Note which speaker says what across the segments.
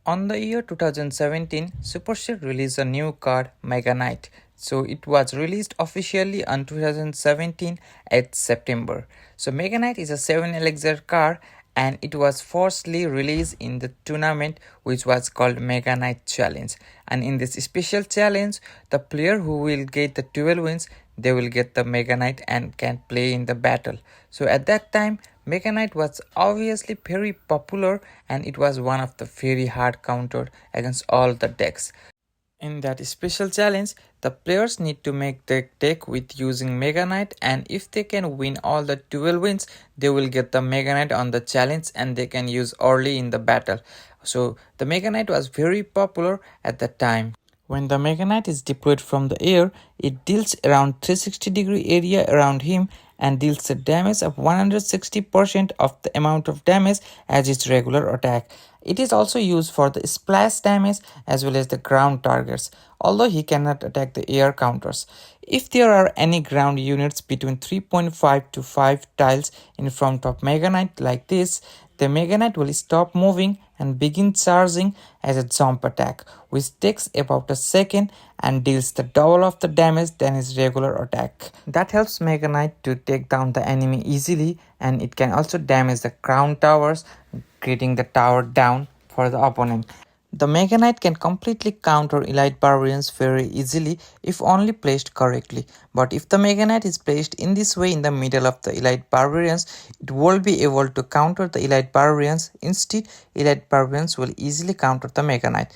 Speaker 1: On the year 2017, Supercell released a new card, Megaknight. So it was released officially on 2017 at September. So Megaknight is a 7 elixir card and it was firstly released in the tournament which was called Megaknight Challenge. And in this special challenge, the player who will get the 12 wins, they will get the Megaknight and can play in the battle. So at that time, Megaknight was obviously very popular and it was one of the very hard counter against all the decks. In that special challenge, the players need to make the deck with using Megaknight, and if they can win all the 12 wins, they will get the Megaknight on the challenge and they can use early in the battle. So the Megaknight was very popular at the time. When the Megaknight is deployed from the air, it deals around 360-degree area around him and deals a damage of 160% of the amount of damage as its regular attack. It is also used for the splash damage as well as the ground targets, although he cannot attack the air counters. If there are any ground units between 3.5 to 5 tiles in front of Megaknight like this, the Megaknight will stop moving and begin charging as a jump attack, which takes about a second and deals the double of the damage than his regular attack. That helps Megaknight to take down the enemy easily, and it can also damage the crown towers, creating the tower down for the opponent. The Megaknight can completely counter Elite Barbarians very easily if only placed correctly, but if the Megaknight is placed in this way in the middle of the Elite Barbarians, it won't be able to counter the Elite Barbarians. Instead, Elite Barbarians will easily counter the Megaknight.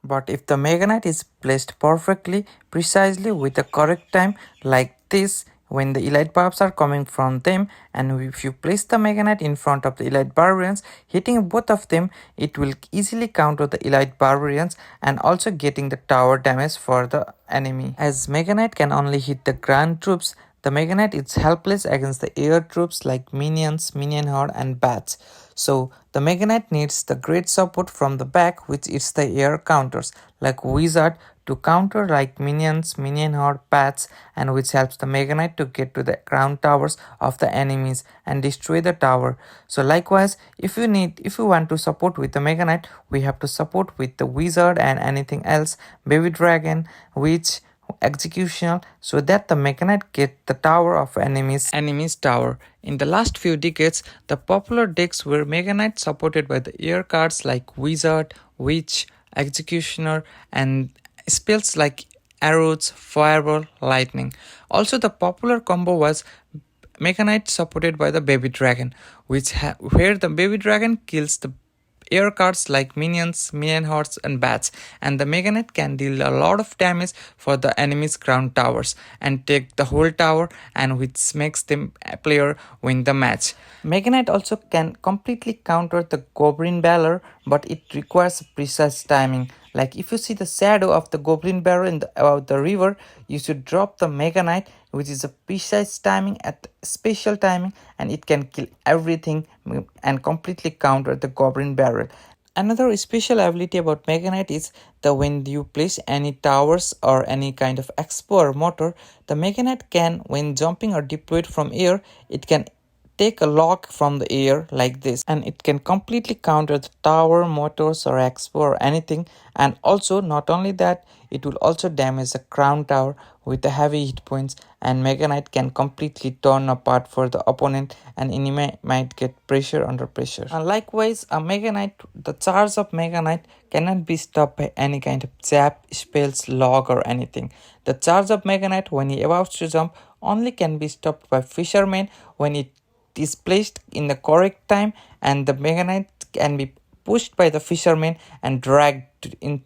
Speaker 1: But if the Megaknight is placed perfectly, precisely with the correct time like this, when the elite barbs are coming from them, and if you place the Megaknight in front of the elite barbarians, hitting both of them, it will easily counter the elite barbarians and also getting the tower damage for the enemy. As Megaknight can only hit the ground troops, the Megaknight is helpless against the air troops like minions, minion horde and bats. So the Megaknight needs the great support from the back, which is the air counters like wizard to counter like minions, minion horde, bats, and which helps the Megaknight to get to the ground towers of the enemies and destroy the tower. So likewise, if you want to support with the Megaknight, we have to support with the wizard and anything else, baby dragon, witch, executioner, so that the Megaknight get the tower of enemy's tower. In the last few decades, the popular decks were Megaknight supported by the air cards like wizard, witch, executioner, and spells like arrows, fireball, lightning. Also, the popular combo was Megaknight supported by the baby dragon, where the baby dragon kills the air cards like minions, minion hordes and bats, and the Megaknight can deal a lot of damage for the enemy's ground towers and take the whole tower, and which makes the player win the match. Megaknight also can completely counter the Goblin Valor, but it requires precise timing. Like if you see the shadow of the Goblin Barrel about the river, you should drop the Megaknight, which is a precise timing at special timing, and it can kill everything and completely counter the Goblin Barrel. Another special ability about Megaknight is that when you place any towers or any kind of expo or motor, the Megaknight can, when jumping or deployed from air, it can take a lock from the air like this, and it can completely counter the tower, motors or expo or anything. And also, not only that, it will also damage the crown tower with the heavy hit points, and Megaknight can completely torn apart for the opponent, and enemy might get pressure under pressure. And likewise, a Megaknight, the charge of Megaknight cannot be stopped by any kind of zap, spells, log or anything. The charge of Megaknight when he about to jump only can be stopped by Fisherman when it is placed in the correct time, and the Megaknight can be pushed by the Fisherman and dragged in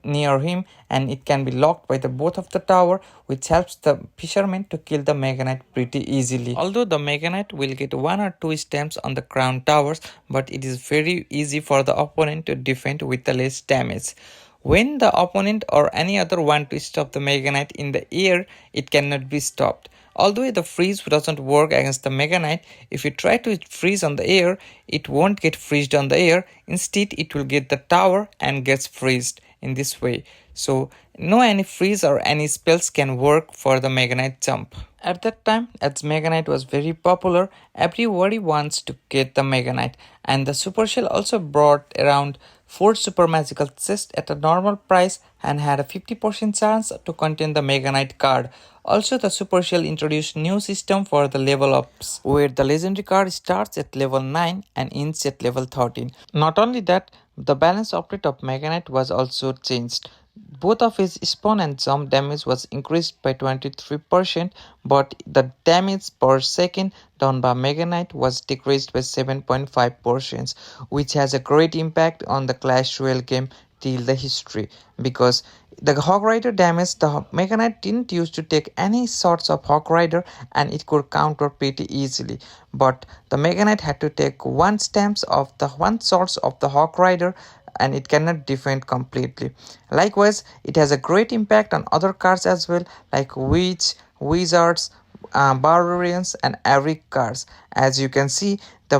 Speaker 1: near him, and it can be locked by the both of the tower, which helps the Fisherman to kill the Megaknight pretty easily. Although the Megaknight will get 1 or 2 stamps on the crown towers, but it is very easy for the opponent to defend with the less damage. When the opponent or any other want to stop the Megaknight in the air, it cannot be stopped. Although the freeze doesn't work against the Megaknight, if you try to freeze on the air, it won't get freezed on the air. Instead, it will get the tower and gets freezed in this way. So no any freeze or any spells can work for the Megaknight jump. At that time, as Megaknight was very popular, everybody wants to get the Megaknight, and the Supercell also brought around 4 super magical chests at a normal price and had a 50% chance to contain the Megaknight card. Also, the Supercell introduced new system for the level ups, where the legendary card starts at level 9 and ends at level 13. Not only that, the balance update of Megaknight was also changed. Both of his spawn and jump damage was increased by 23%, but the damage per second done by Megaknight was decreased by 7.5%, which has a great impact on the Clash Royale game till the history, because the Hog Rider damage, the Megaknight didn't used to take any sorts of Hog Rider and it could counter pretty easily, but the Megaknight had to take one stamps of the one source of the Hog Rider and it cannot defend completely. Likewise, it has a great impact on other cards as well, like Witch, Wizards, Barbarians and every cards. As you can see, the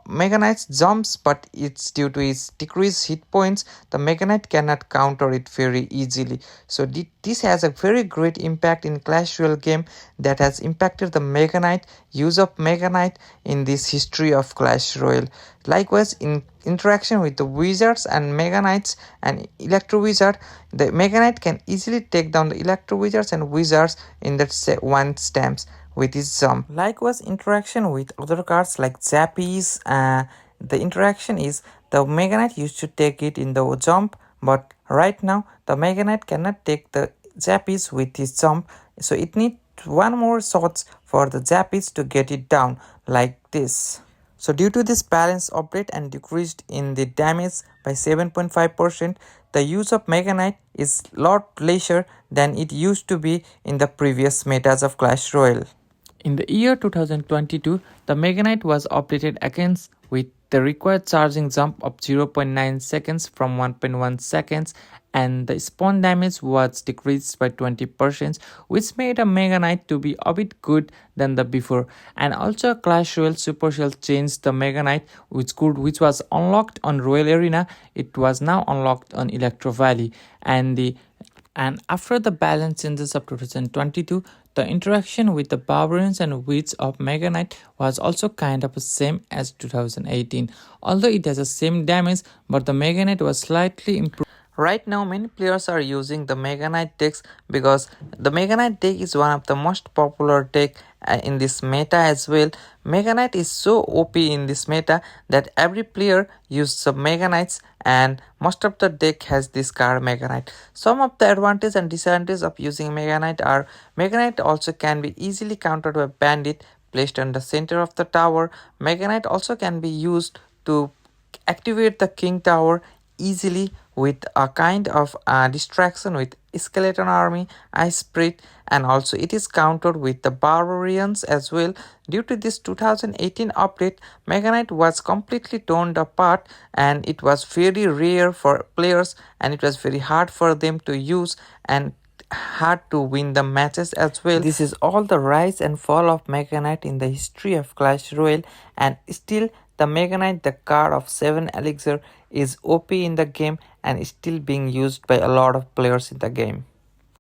Speaker 1: Mega Knight jumps, but it's due to its decreased hit points. The Mega Knight cannot counter it very easily. So this has a very great impact in Clash Royale game that has impacted the Mega Knight, use of Mega Knight in this history of Clash Royale. Likewise, in interaction with the Wizards and Mega Knights and Electro Wizard, the Mega Knight can easily take down the Electro Wizards and Wizards in that one stamps with his jump. Likewise, interaction with other cards like Zappies, the interaction is the Mega Knight used to take it in the jump, but right now the Mega Knight cannot take the Zappies with his jump, so it needs one more shots for the Zappies to get it down like this. So due to this balance update and decreased in the damage by 7.5%, the use of Mega Knight is lot lesser than it used to be in the previous metas of Clash Royale. In the year 2022, the Mega Knight was updated again with the required charging jump of 0.9 seconds from 1.1 seconds, and the spawn damage was decreased by 20%, which made a Mega Knight to be a bit good than the before. And also Clash Royale Supercell changed the Mega Knight, which was unlocked on Royal Arena. It was now unlocked on Electro Valley, and after the balance changes of 2022, the interaction with the Barbarians and Witch of Mega Knight was also kind of the same as 2018. Although it has the same damage, but the Mega Knight was slightly improved. Right now, many players are using the Mega Knight decks because the Mega Knight deck is one of the most popular deck in this meta as well. Mega Knight is so OP in this meta that every player uses the Mega Knights, and most of the deck has this card Mega Knight. Some of the advantages and disadvantages of using Mega Knight are Mega Knight also can be easily countered by Bandit placed on the center of the tower. Mega Knight also can be used to activate the King Tower easily with a kind of distraction with Skeleton Army, Ice Spirit, and also it is countered with the Barbarians as well. Due to this 2018 update, Mega Knight was completely torn apart and it was very rare for players and it was very hard for them to use and hard to win the matches as well. This is all the rise and fall of Mega Knight in the history of Clash Royale, and still the Mega Knight, the card of 7 elixir, is OP in the game and is still being used by a lot of players in the game.